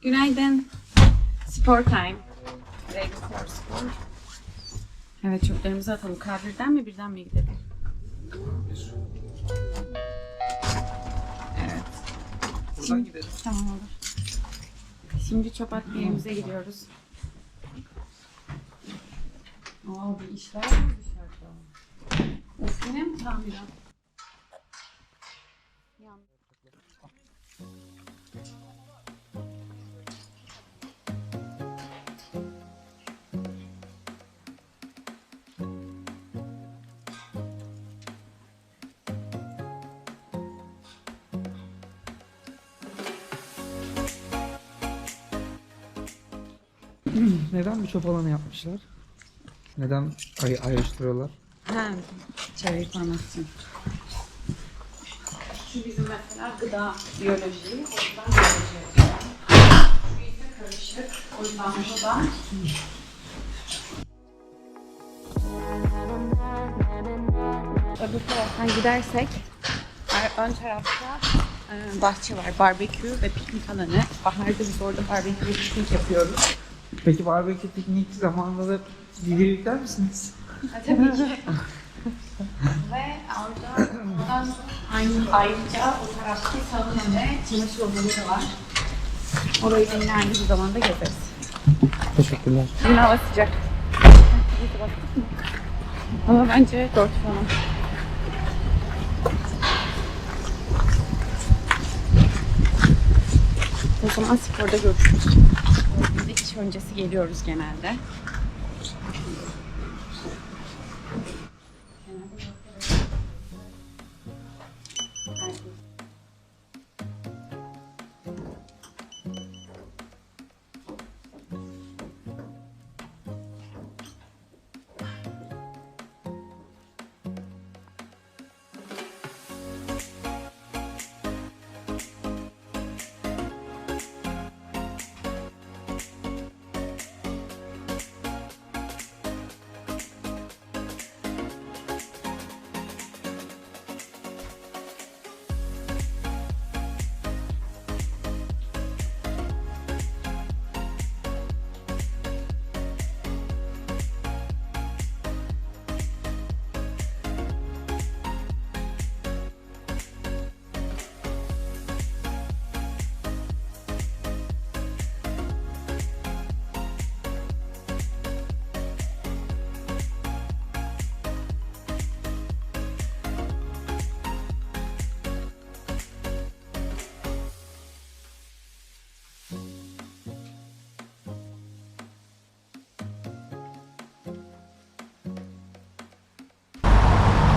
Günaydın. Spor time. Ready for spor. Evet, çöplerimizi atalım. K1'den mi birden mi gidelim? Evet. Buradan gidelim. Tamam olur. Şimdi çöp atma yerimize gidiyoruz. Aa, bir işler var dışarıda. Of, yine mi tamirat? Neden bir çöp alanı yapmışlar? Neden ayrıştırıyorlar? Ha, çeviri koyması. Şu bizim mesela gıda biyoloji, o yüzden biyoloji yapıyor. Şu ise karışık, o yüzden bu da. Öbür taraftan gidersek, ön tarafta bahçe var, barbekü ve piknik alanı. Baharda biz orada barbekü ve piknik yapıyoruz. Peki barbekü piknik zamanında da video yükler misiniz? Tabii ki. Ve oradan ayrıca o taraftaki salon ve çamaşır odaları var. Orayı da yine aynı bir zamanda gezeriz. Teşekkürler. Bugün hava sıcak. Ama bence 4 falan. O zaman sporda görüşürüz. Biz de iş öncesi geliyoruz genelde.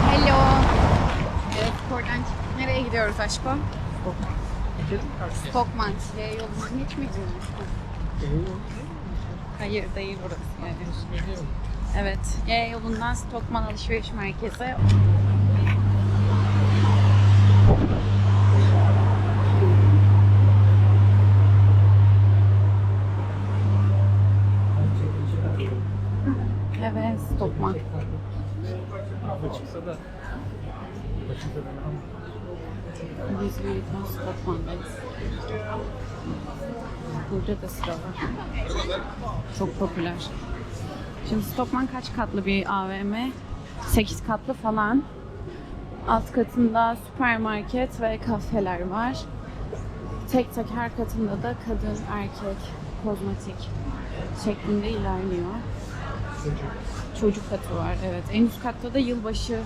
Hello. Evet, spordan çıktık. Nereye gidiyoruz aşko? Stokman. Yolundan hiç mi gidiyoruz? Hayır, değil orası yani. Evet, yolundan Stokman alışveriş merkezi. Evet, Stokman. Çıksa da. Biz Veritas Stokman'dayız. Burada da sıra var. Çok popüler. Şimdi Stokman kaç katlı bir AVM? 8 katlı falan. Alt katında süpermarket ve kafeler var. Tek tek her katında da kadın, erkek, kozmetik şeklinde ilerliyor. Çocuk katı var, evet. En üst katta da yılbaşı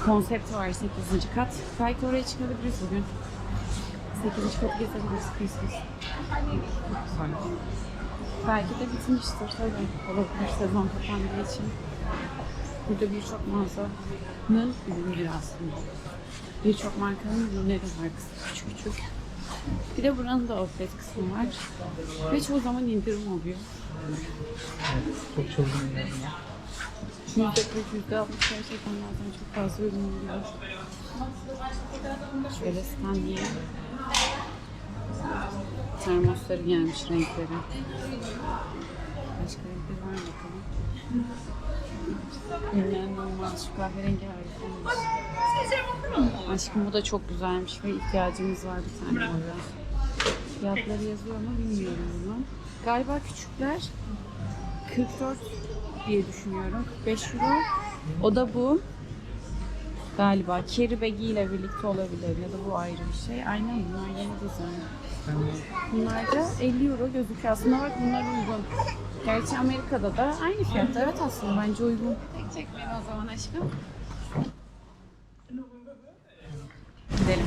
konsepti var, 8. kat. Belki oraya çıkabiliriz bugün. 8. katı gezebiliriz Christmas. Belki de bitmiştir tabii. Olabilir, sezon kapandığı için. Burada birçok mağazanın ürünleri aslında. Birçok markanın ürünleri var, küçük küçük. Bir de buranın da outlet kısmı var. Ve çoğu zaman indirim oluyor. Çok çılgın yani. %40, %60 gerçekten bazen çok fazla ürün oluyor. Şöyle Stanley'e termosları gelmiş, renkleri. Başka renkleri var bakalım. Ünlem normal, şu kahverengi harika. Aşkım bu da çok güzelmiş ve ihtiyacımız var bir tane oraya. Fiyatları yazıyor mu bilmiyorum bunu. Galiba küçükler 44 diye düşünüyorum. 45 euro. O da bu. Galiba carry bag'i ile birlikte olabilir ya da bu ayrı bir şey. Aynen bunlar yeni dizayn. Bunlar da 50 euro gözüküyor. Aslında bak bunlar uygun. Gerçi Amerika'da da aynı fiyatta. Evet aslında bence uygun. Çek beni o zaman aşkım. Gidelim.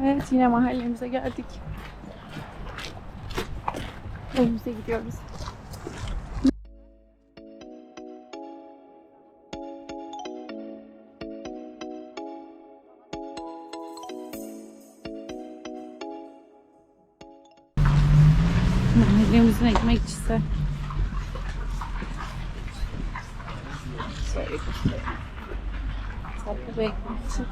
Evet yine mahallemize geldik. Evimize gidiyoruz. Mahallemizin ekmekçisi. Şöyle göstereyim. Tatlı bir ekmekçi.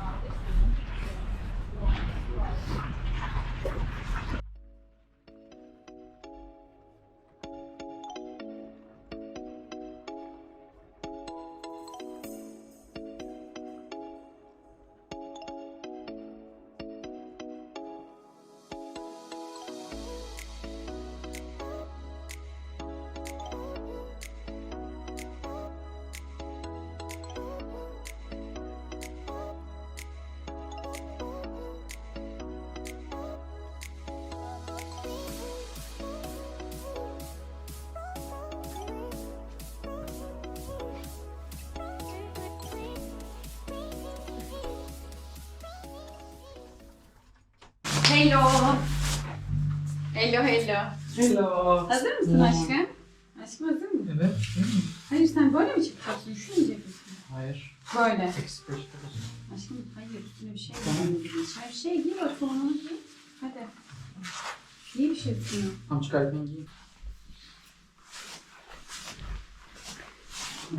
Hello. Hello hello. Hello. Hazır mısın aşkım? Aşkım hazır mısın? Evet. Hayır sen böyle mi çıkacaksın? Üşümeyecek misin? Hayır. Böyle. Express. Aşkım hayır üstüne bir şey giy. Her şey giy bak sonunu giy. Hadi. Giy bir şey üstüne. Tam çıkarken giyeyim.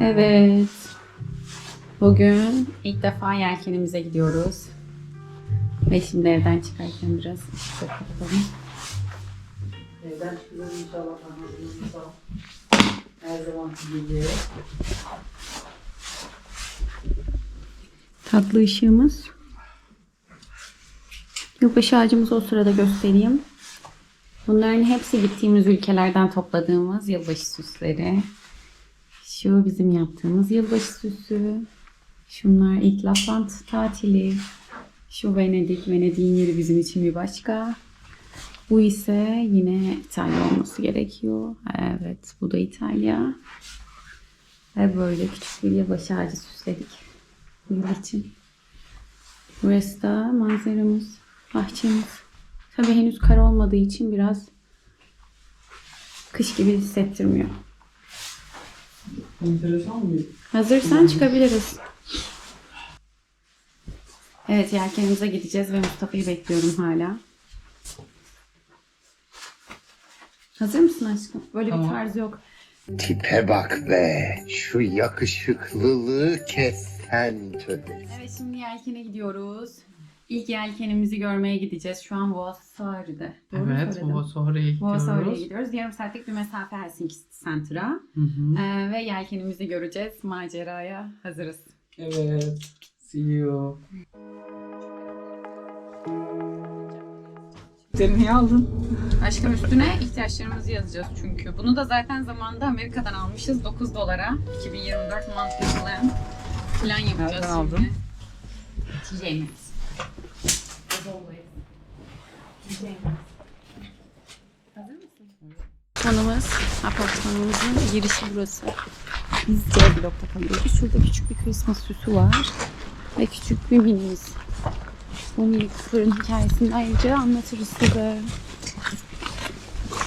Evet. Bugün ilk defa yelkenimize gidiyoruz. Ve şimdi evden çıkarken biraz ışık kapatalım. Evden çıkıyoruz inşallah. İnşallah. Her zaman gibi. Tatlı ışığımız. Yılbaşı ağacımızı o sırada göstereyim. Bunların hepsi gittiğimiz ülkelerden topladığımız yılbaşı süsleri. Şu bizim yaptığımız yılbaşı süsü. Şunlar ilk Lapland tatili. Şu Venedik. Venedik'in yeri bizim için bir başka. Bu ise yine İtalya olması gerekiyor. Evet bu da İtalya. Ve böyle küçük bir yılbaşı ağacı süsledik. Bu yıl için. Burası da manzaramız, bahçemiz. Tabii henüz kar olmadığı için biraz kış gibi hissettirmiyor. Enteresan mı? Hazırsan çıkabiliriz. Evet yelkenimize gideceğiz ve Mustafa'yı bekliyorum hala. Hazır mısın aşkım? Böyle bir tarz yok. Tipe bak be. Şu yakışıklılığı kes sen tövbe. Evet şimdi yelkene gidiyoruz. İlk yelkenimizi görmeye gideceğiz. Şu an Vuosaari'de. Doğru mu Evet, söyledim? Vuosaari'ye Vuosaari'ye gidiyoruz. gidiyoruz. Yarım saatlik bir mesafe Helsinki Center'a. Hı hı. Ve yelkenimizi göreceğiz. Maceraya hazırız. Evet. See you. Sen niye aldın? Aşkım üstüne ihtiyaçlarımızı yazacağız çünkü. Bunu da zaten zamanında Amerika'dan almışız 9 dolara. 2024 monthly plan yapacağız Nereden şimdi. aldın? TJ Maxx. As always. TJ Maxx. Hazır mısın? Konumuz, apartmanımızın girişi burası. Biz C blokta kalıyoruz. Şurada küçük bir Christmas süsü var. Ve küçük bir minimiz. Bu minik fırın hikayesini ayrıca anlatırız size.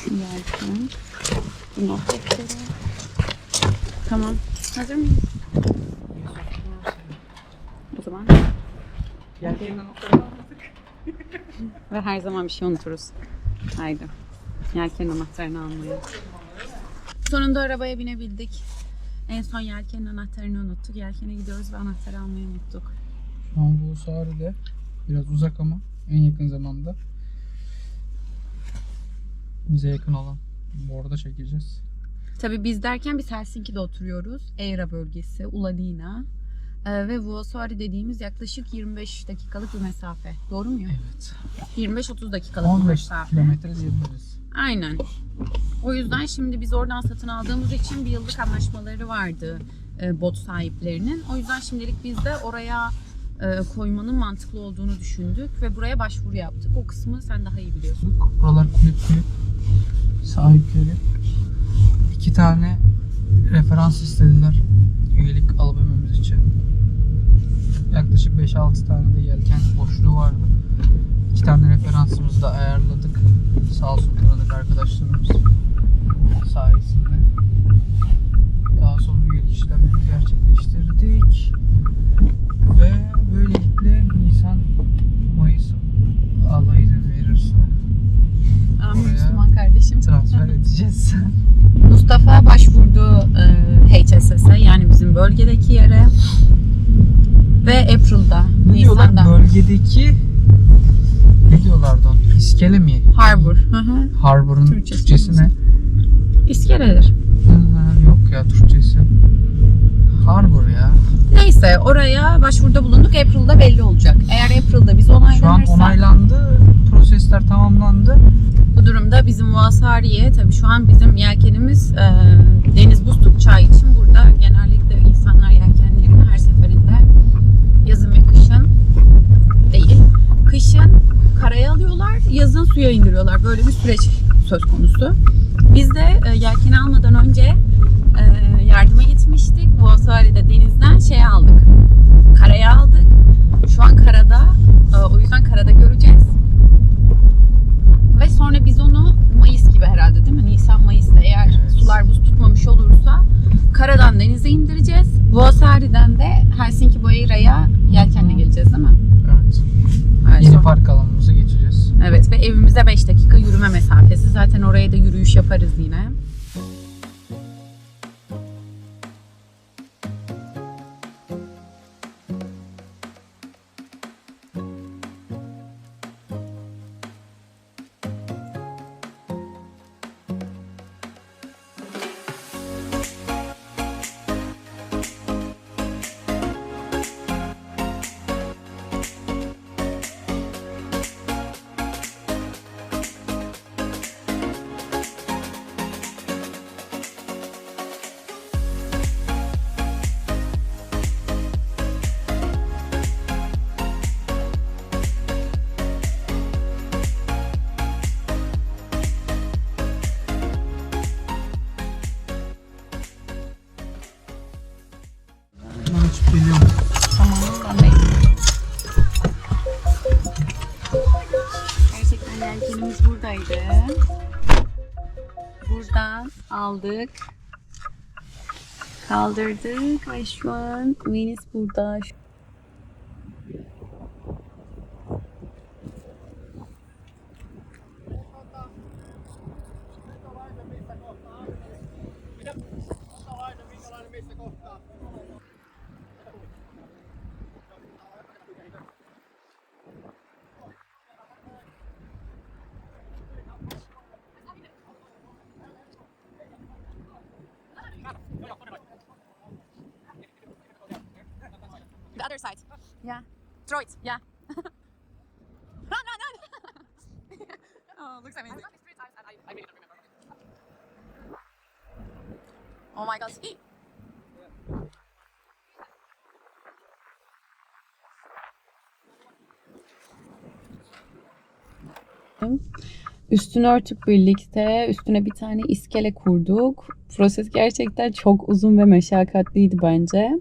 Şu yelken. Bu not defteri. Tamam. Hazır mıyız? O zaman. Yelken'den notlarını aldık. Ve her zaman bir şey unuturuz. Haydi. Yelken anahtarını almaya. Sonunda arabaya binebildik. En son yelkenin anahtarını unuttuk. Yelkene gidiyoruz ve anahtarı almayı unuttuk. Şu an Vuosaari'de. Biraz uzak ama en yakın zamanda. Bize yakın olan. Bu arada çekeceğiz. Tabii biz derken biz Helsinki'de oturuyoruz. Eira bölgesi, Uladina. Ve Vuosaari dediğimiz yaklaşık 25 dakikalık bir mesafe. Doğru muyum? Evet. 25-30 dakikalık bir 15 mesafe. kilometre diyebiliriz. Aynen. O yüzden şimdi biz oradan satın aldığımız için bir yıllık anlaşmaları vardı bot sahiplerinin. O yüzden şimdilik biz de oraya koymanın mantıklı olduğunu düşündük ve buraya başvuru yaptık. O kısmı sen daha iyi biliyorsun. Buralar kulüp sahipleri. 2 tane referans istediler üyelik alabilmemiz için. Yaklaşık 5-6 tane de yelken boşluğu vardı. 2 tane referansımızı da ayarladık. Sağ olsun tanıdık arkadaşlarımız sayesinde. Daha sonra üyelik işlemlerini gerçekleştirdik. Ve böylelikle Nisan-Mayıs Allah izin verirse Müslüman kardeşim. transfer edeceğiz. Mustafa başvurdu HSS'e, yani bizim bölgedeki yere. Ve April'da, Ne diyorlar? Nisan'da. Bölgedeki ne diyorlardı onu? İskele mi? Harbor. Hı hı. Harbor'un Türkçesi Türkçesi ne? İskeledir. Yok ya Türkçesi. Harbor ya. Neyse, oraya başvuruda bulunduk. April'da belli olacak. Eğer April'da biz Şu an onaylanırsa onaylandı. Prosesler tamamlandı. bu durumda bizim Vuosaari'ye, tabii şu an bizim yelkenimiz deniz buz tutacağı için burada genellikle insanlar yelkenlerini her seferinde yazın ve kışın değil, kışın karaya alıyorlar, yazın suya indiriyorlar. Böyle bir süreç söz konusu. Biz de yelkeni almadan önce yardıma gitmiştik. Vuosaari'de denizden aldık. Karaya aldık. Şu an karada. O yüzden karada göreceğiz. Ve sonra biz onu Mayıs gibi herhalde, değil mi? Nisan-Mayıs'ta eğer Evet. sular buz tutmamış olursa karadan denize indireceğiz. Vuosaari'den de Helsinki Boeira'ya yelkenle geleceğiz, değil mi? Evet. Evet. Yeni park alanımıza geçeceğiz. Evet ve evimize 5 dakika yürüme mesafesi. Zaten oraya da yürüyüş yaparız yine. Ben açıp geliyorum. Tamam, ben de. Gerçekten yelkenimiz buradaydı. Buradan aldık. Kaldırdık ve şu an Venüs burada. The other side. Yeah. Throw it. Yeah. No. Oh, looks amazing. Oh my god. Üstünü örtüp birlikte üstüne bir tane iskele kurduk. Proses gerçekten çok uzun ve meşakkatliydi bence.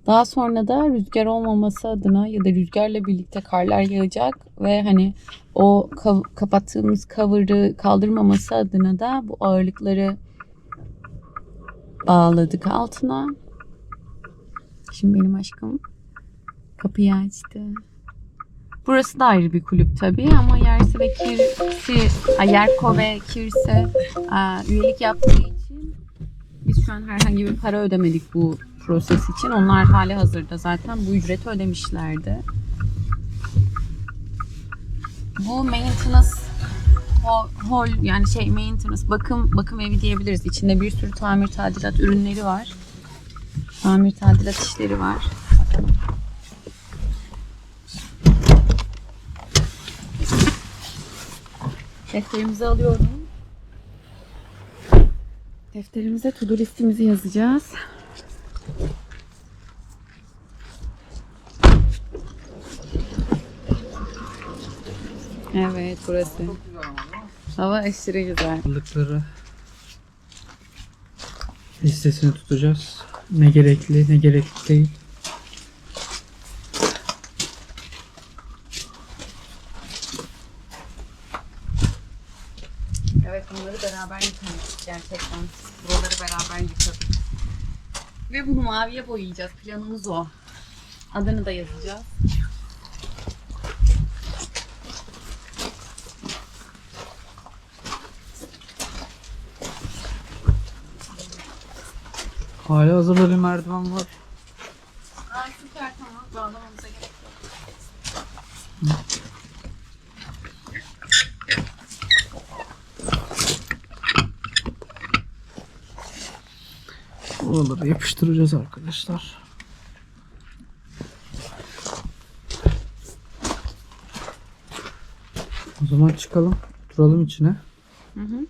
Daha sonra da rüzgar olmaması adına ya da rüzgarla birlikte karlar yağacak ve hani o kapattığımız cover'ı kaldırmaması adına da bu ağırlıkları bağladık altına. Şimdi benim aşkım kapıyı açtı. Burası da ayrı bir kulüp tabii ama Yersi ve Yerko ve Kirsi üyelik yaptığı için biz şu an herhangi bir para ödemedik bu proses için. Onlar hali hazırda zaten bu ücreti ödemişlerdi. Bu maintenance hall, yani maintenance bakım evi diyebiliriz. İçinde bir sürü tamir tadilat ürünleri var. Tamir tadilat işleri var. Bakın. Defterimizi alıyorum. Defterimize to-do listimizi yazacağız. Evet, burası. Hava aşırı güzel. Aldıkları listesini tutacağız. Ne gerekli, ne gerekli değil. Evet, bunları beraber yıkadık gerçekten. Buraları beraber yıkadık. Ve bunu maviye boyayacağız. Planımız o. Adını da yazacağız. Hala hazırda bir merdiven var. Aa, süper, tamam. Bağlamamıza gerek yok. Oraları yapıştıracağız arkadaşlar. O zaman çıkalım, oturalım içine. Hı hı.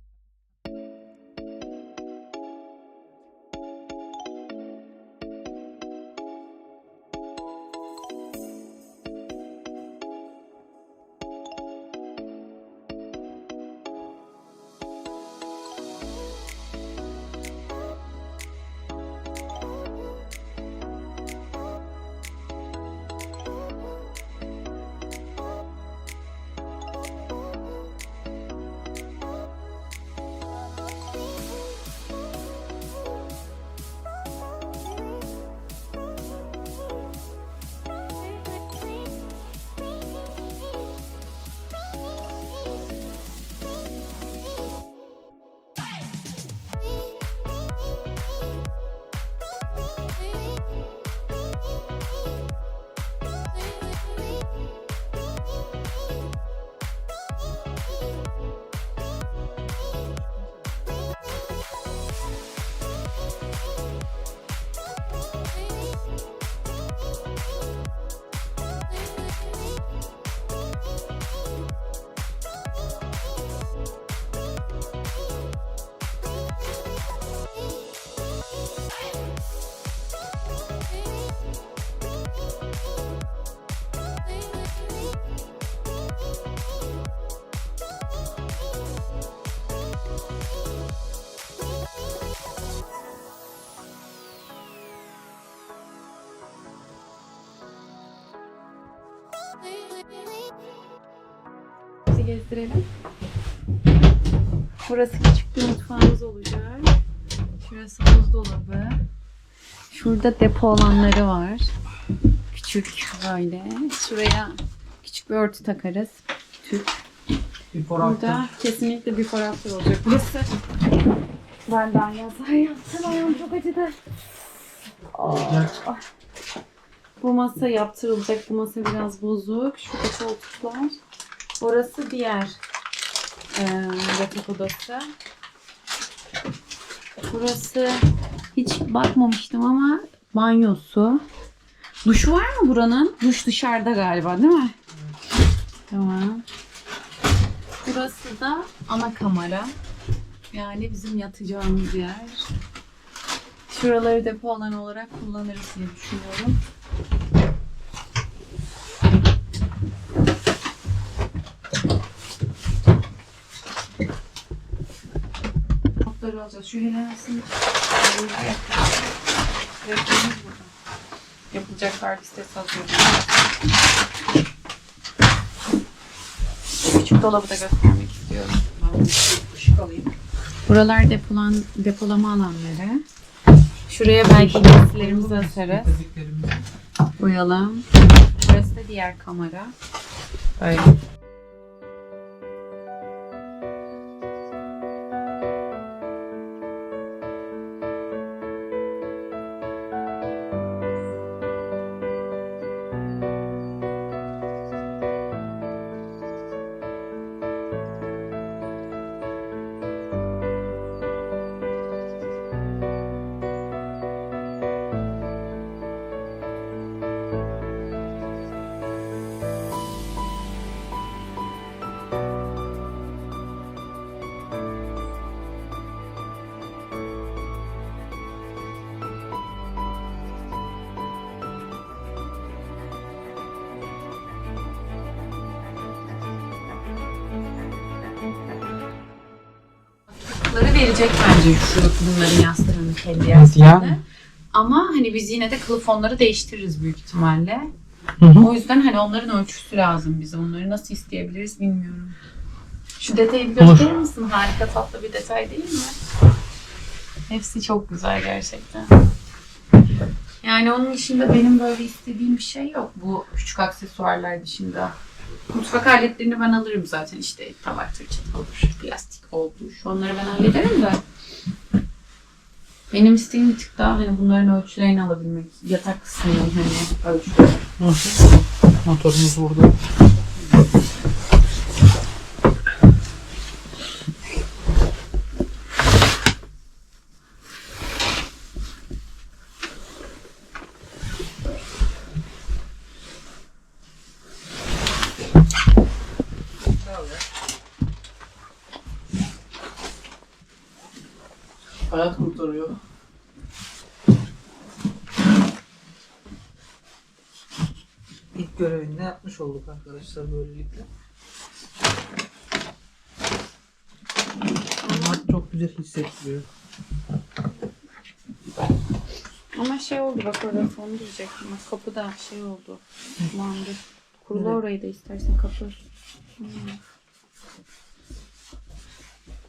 Bizi gezdirelim. Burası küçük bir mutfağımız olacak. Şurası buzdolabı. Şurada depo alanları var. Küçük böyle. Şuraya küçük bir örtü takarız. Tüp. Burada kesinlikle bir after olacak burası. Ben daha yazar yaptım. Ayağım çok acıdı. Bu masa yaptırılacak. Bu masa biraz bozuk. Şurada koltuklar. Orası diğer yatak odası. Burası hiç bakmamıştım ama banyosu. Duşu var mı buranın? Duş dışarıda galiba, değil mi? Tamam. Burası da ana kamera. Yani bizim yatacağımız yer. Şuraları depo alanı olarak kullanırız diye düşünüyorum. Notları alacağız. Şu helalsin. Yapılacaklar listesi hazırlıyoruz. Küçük dolabı da göstermek istiyorum. Ben ışık alayım. Buralar depolama alanları. Şuraya belki giysilerimizi asarız. Koyalım. Burası da diğer kamera. Böyle. yastıkları verecek bence bunların yastığını kendi Evet, yastığını. yani. Ama hani biz yine de kılıf fonları değiştiririz büyük ihtimalle. Hı hı. O yüzden hani onların ölçüsü lazım bize. Onları nasıl isteyebiliriz bilmiyorum. Şu detayı bir gösterir misin? Harika tatlı bir detay değil mi? Hepsi çok güzel gerçekten. Yani onun dışında benim böyle istediğim bir şey yok. Bu küçük aksesuarlar dışında. Mutfak aletlerini ben alırım zaten. İşte tabaktır, çataldır, plastik oldu. Onları ben hallederim de. Benim isteğim bir tık daha hani bunların ölçülerini alabilmek. Yatak kısmının hani ölçüleri. Nasıl? Motorumuz burada. Hayat kurtarıyor. İlk görevini yapmış olduk arkadaşlar böylelikle. Ama çok güzel hissettiriyor. Ama şey oldu bak orada fon diyecektim. Kapıda şey oldu. Kullandı. Kurula orayı da istersen kapı.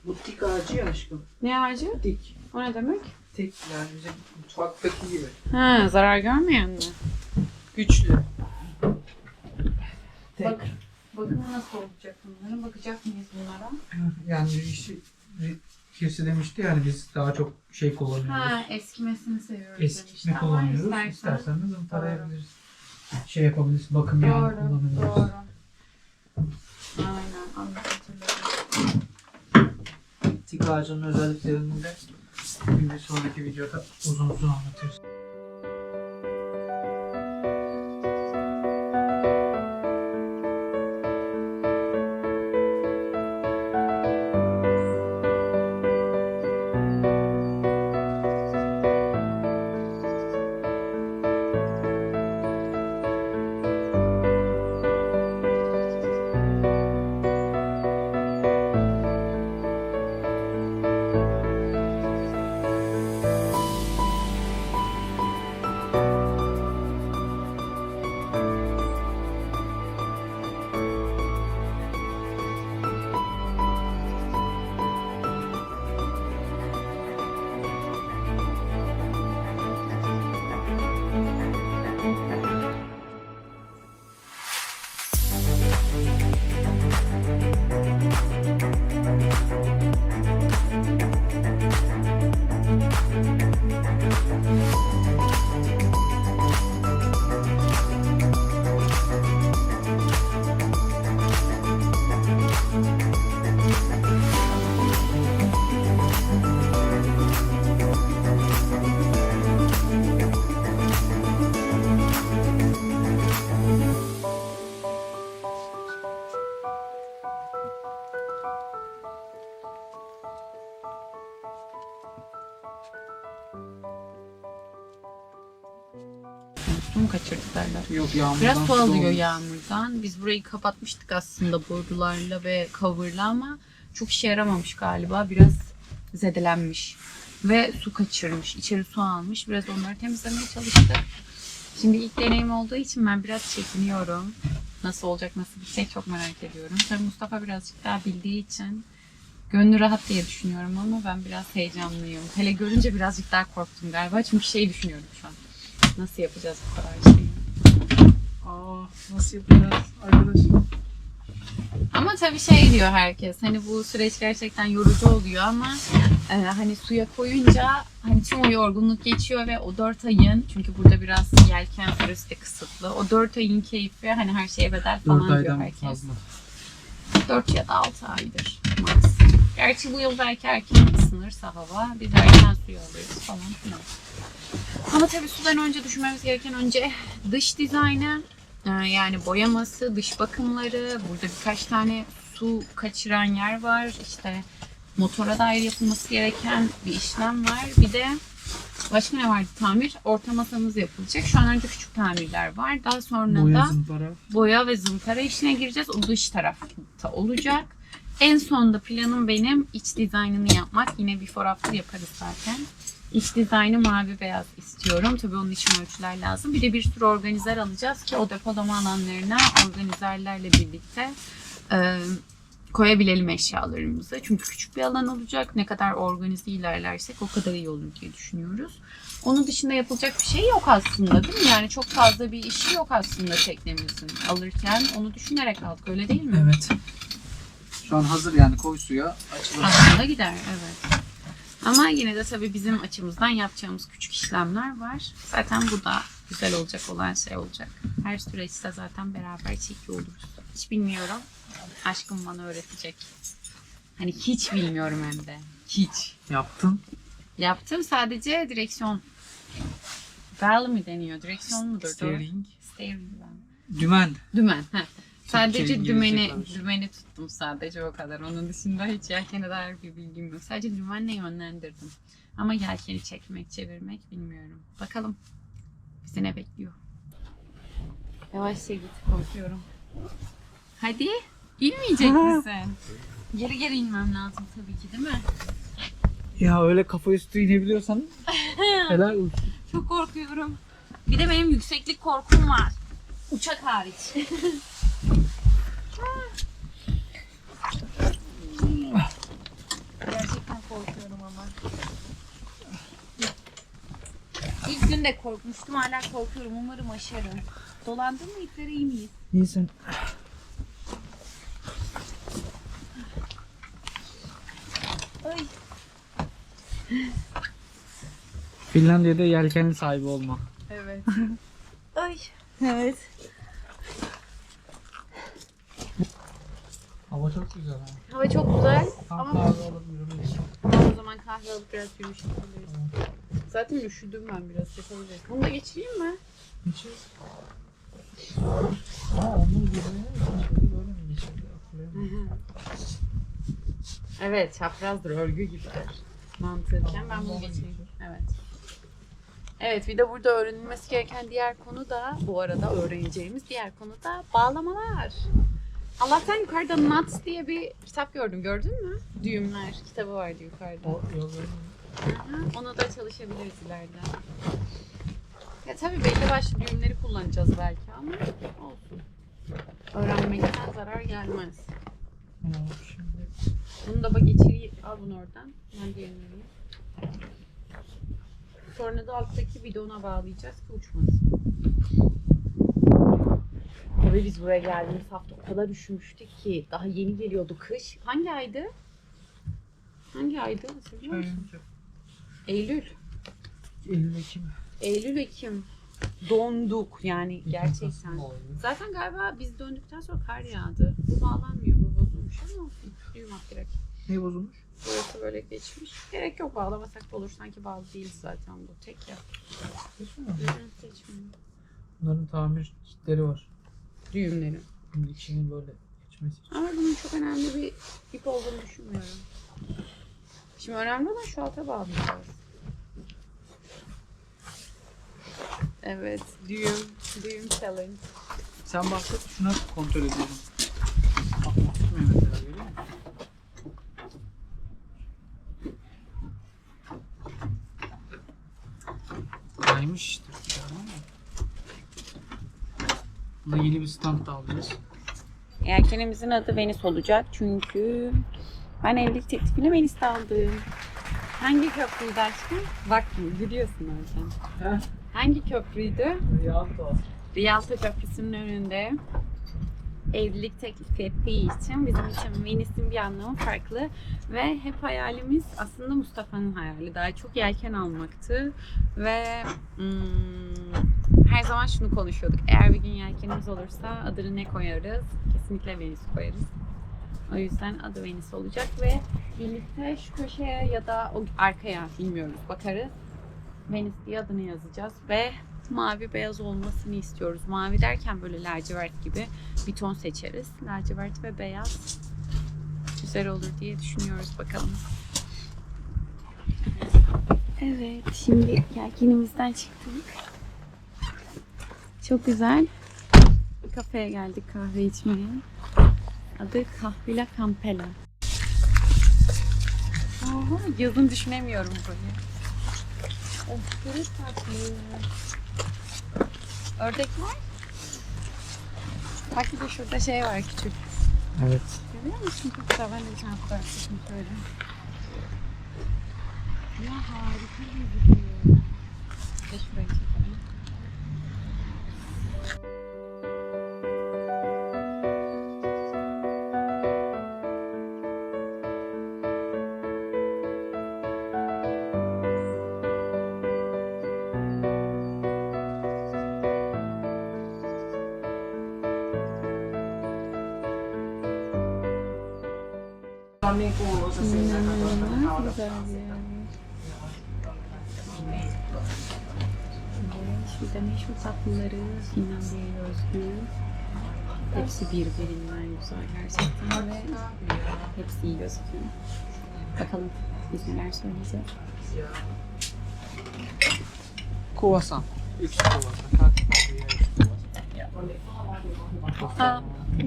Bu tik ağacı ya aşkım. Ne ağacı? Tik. O ne demek? Tik yani bizim mutfaktaki gibi. Ha, zarar görmeyen mi? Güçlü. Tek. Bak, bakın nasıl olacak bunların? Bakacak mıyız bunlara? Yani birisi demişti yani biz daha çok şey kullanıyoruz. Ha, eskimesini seviyoruz Eskitme demişti. Ama kullanıyoruz. İstersen de zımparayabiliriz. Şey yapabiliriz. Bakım yağı Doğru, kullanabiliriz. doğru. Aynen, hatırladım. Tik ağacının özelliklerini de bir sonraki videoda uzun uzun anlatırız. Su mu kaçırdık derler? Yok yağmurdan Biraz su su alıyor olmuş. yağmurdan. Biz burayı kapatmıştık aslında borularla ve cover'la ama çok işe yaramamış galiba. Biraz zedelenmiş. Ve su kaçırmış. İçeri su almış. Biraz onları temizlemeye çalıştık. Şimdi ilk deneyim olduğu için ben biraz çekiniyorum. Nasıl olacak, nasıl bitecek çok merak ediyorum. Tabii Mustafa birazcık daha bildiği için gönlü rahat diye düşünüyorum ama ben biraz heyecanlıyım. Hele görünce birazcık daha korktum galiba. Çünkü şey düşünüyorum şu an. Nasıl yapacağız bu kadar şeyi? Nasıl yapacağız arkadaşlar? Ama tabii şey diyor herkes, hani bu süreç gerçekten yorucu oluyor ama hani suya koyunca hani tüm o yorgunluk geçiyor ve o 4 ayın, çünkü burada biraz yelken süresi de kısıtlı, o 4 ayın keyfi hani her şeye bedel 4 falan diyor aydan herkes. fazla. 4 ya da 6 aydır max. Gerçi bu yıl belki erken ısınırsa hava, biz erken suyu alıyoruz falan filan. Ama tabii sudan önce düşünmemiz gereken önce dış dizaynı, yani boyaması, dış bakımları. Burada birkaç tane su kaçıran yer var. İşte motora dair yapılması gereken bir işlem var. Bir de başka ne vardı? Tamir. Orta masamız yapılacak. Şu an önce küçük tamirler var. Daha sonra Boya da zımpara. boya ve zımpara işine gireceğiz. O dış tarafta olacak. En sonda planım benim iç dizaynını yapmak. Yine before after yaparız zaten. İç dizaynı mavi beyaz istiyorum. Tabii onun için ölçüler lazım. Bir de bir sürü organizer alacağız ki o depolama alanlarına organizerlerle birlikte koyabilelim eşyalarımızı. Çünkü küçük bir alan olacak. Ne kadar organize ilerlersek o kadar iyi olur diye düşünüyoruz. Onun dışında yapılacak bir şey yok aslında, değil mi? Yani çok fazla bir işi yok aslında teknemizin. Alırken onu düşünerek aldık, öyle değil mi? Evet. Şu an hazır yani, koy suya açılır. Aslında gider, evet. Ama yine de tabii bizim açımızdan yapacağımız küçük işlemler var. Zaten bu da güzel olacak olan şey olacak. Her süreçte zaten beraber çekiyor oluruz. Hiç bilmiyorum. Aşkım bana öğretecek. Hani hiç bilmiyorum hem de. Hiç. Yaptın. Yaptım sadece direksiyon. Bell mi deniyor? Direksiyon mudur? Steering. Steering. Dümen. Dümen. Heh. Sadece İngilizce dümeni tuttum sadece o kadar. Onun dışında hiç yelkene dair bir bilgim yok. Sadece dümenle yönlendirdim. Ama yelkeni çekmek, çevirmek bilmiyorum. Bakalım bizi ne bekliyor. Yavaşça git, korkuyorum. Hadi. İnmeyecek misin? Geri geri inmem lazım tabii ki, değil mi? Ya öyle kafa üstü inebiliyorsan helal olsun. Çok korkuyorum. Bir de benim yükseklik korkum var. Uçak hariç. Gerçekten korkuyorum ama. İlk gün de korkmuştum, hala korkuyorum. Umarım aşarım. Dolandın mı iplere, iyi miyiz? İyisin. Ay. Finlandiya'da yelkenli sahibi olma. Evet. Ay. Evet. Hava çok güzel ha. Hava çok güzel Tam ama kahve alıp yürümeyiz. o zaman kahve alıp biraz yürüyüş yapabiliriz. Zaten üşüdüm ben biraz, yapabiliriz. Bunu da geçireyim mi? Geçiyor. Aa, onları yürümeye mi geçirdi? Böyle mi geçirdi? Hatırlayamadım. Evet, çaprazdır, örgü gibidir. Mantıken ben bunu geçeyim. Evet. Evet, bir de burada öğrenilmesi gereken diğer konu da, bu arada öğreneceğimiz diğer konu da bağlamalar. Allah'tan yukarıda Nuts diye bir kitap gördüm. Gördün mü? Düğümler kitabı vardı yukarıda. O yolları. Aha, ona da çalışabiliriz ileride. Ya tabii belli başlı düğümleri kullanacağız belki ama olsun. Öğrenmekten zarar gelmez. Şimdi Bunu da bak içeri al, bunu oradan. Ben diğerini alayım. Sonra da alttaki bidona bağlayacağız ki uçmasın. Tabii biz buraya geldiğimiz hafta o kadar üşümüştük ki. Daha yeni geliyordu kış. Hangi aydı? Hangi aydı? Hatırlıyor musun? Eylül. Eylül, Ekim. Eylül, Ekim. Donduk yani gerçekten. Kasım oldu. Zaten galiba biz döndükten sonra kar yağdı. Bu bağlanmıyor, bu bozulmuş ama olsun. Düğüm at direkt. Ne bozulmuş? Burası böyle geçmiş. Gerek yok, bağlamasak da olur. Sanki bağlı değil zaten bu. Tek ya. Geçmiyor mu? Seçmiyor. Bunların tamir kitleri var. Düğümleri. Bunun içinin böyle geçmesi için. Ama bunun çok önemli bir ip olduğunu düşünmüyorum. Şimdi önemli olan şu alta bağlayacağız. Evet, düğüm challenge. Sen bahset, şuna kontrol edelim. Bak, tutmuyor mesela, görüyor musun? Kaymış işte. Buna yeni bir stand da alacağız. Yelkenimizin adı Venice olacak çünkü ben evlilik teklifini Venice'de aldım. Hangi köprüydü aşkım? Bak gülüyorsun orada. Hangi köprüydü? Rialto. Rialto Köprüsü'nün önünde evlilik teklifi ettiği için bizim için Venice'in bir anlamı farklı ve hep hayalimiz aslında Mustafa'nın hayali. Daha çok yelken almaktı ve her zaman şunu konuşuyorduk. Eğer bir gün yelkenimiz olursa adını ne koyarız? Kesinlikle Venice koyarız. O yüzden adı Venice olacak ve birlikte şu köşeye ya da o arkaya bilmiyoruz bakarız. Venice diye adını yazacağız ve mavi beyaz olmasını istiyoruz. Mavi derken böyle lacivert gibi bir ton seçeriz. Lacivert ve beyaz güzel olur diye düşünüyoruz, bakalım. Evet, şimdi yelkenimizden çıktık. Çok güzel bir kafeye geldik kahve içmeye. Adı Kahvila Campella. Oha, yazın düşünemiyorum burayı. Of, çok tatlı. Ördek var. Bak bir de şurada şey var küçük. Evet. Görüyor musun? Çok güzel. Ben de bir tane fotoğraf çekeyim şöyle. Ya harika gözüküyor. Bir de şurayı çekelim. İnanılmaz güzel bir yer. Şurada meşhur tatlıları Finlandiya'ya özgü. Hepsi birbirinden güzel gerçekten ve hepsi iyi gözüküyor. Bakalım biz neler söyleyeceğiz. Kruvasan. 3 kruvasan. Kaç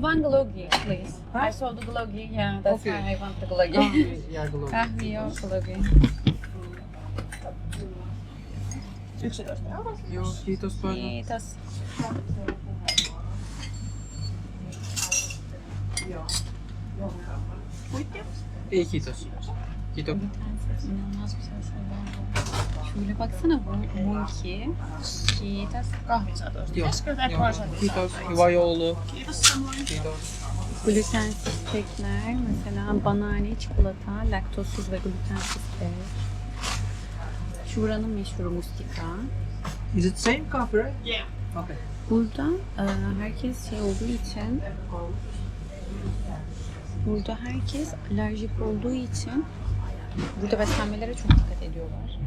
One glogi, please. I saw the glogi, yeah, that's Okay. why I want the glogi. Yargılı. Kahve o glogi. Joo, kiitos paljon. Kiitos. İyi kiitos. Kiitos. İnanılmaz güzel şeyler var. Şöyle baksana bu Monkey. Kiitos. Joo. Joo. Kiitos. Hyvää joulua. Kiitos. Glutensiz kekler, mesela banane, çikolata, laktozsuz ve glutensiz kek. Şuranın meşhuru mustika. Is it same coffee, right? Yeah. Okay. Burada herkes şey olduğu için, burada herkes alerjik olduğu için burada beslenmelere çok dikkat ediyorlar.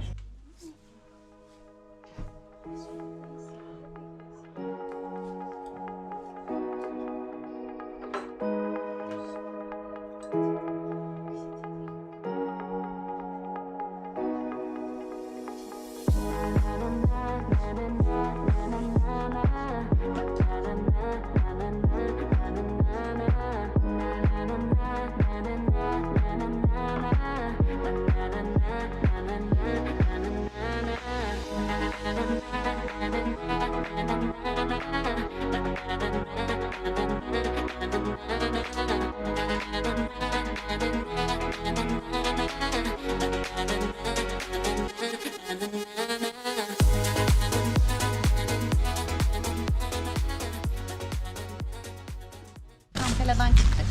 Antalya'dan çıktık.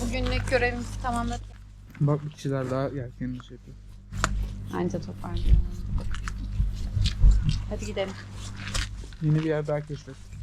Bugünlük görevimizi tamamladık. Bak bir kişiler daha yelkenli şey yapıyor. Anca toparlıyor. Hadi gidelim. Yeni bir yer daha keşfettik.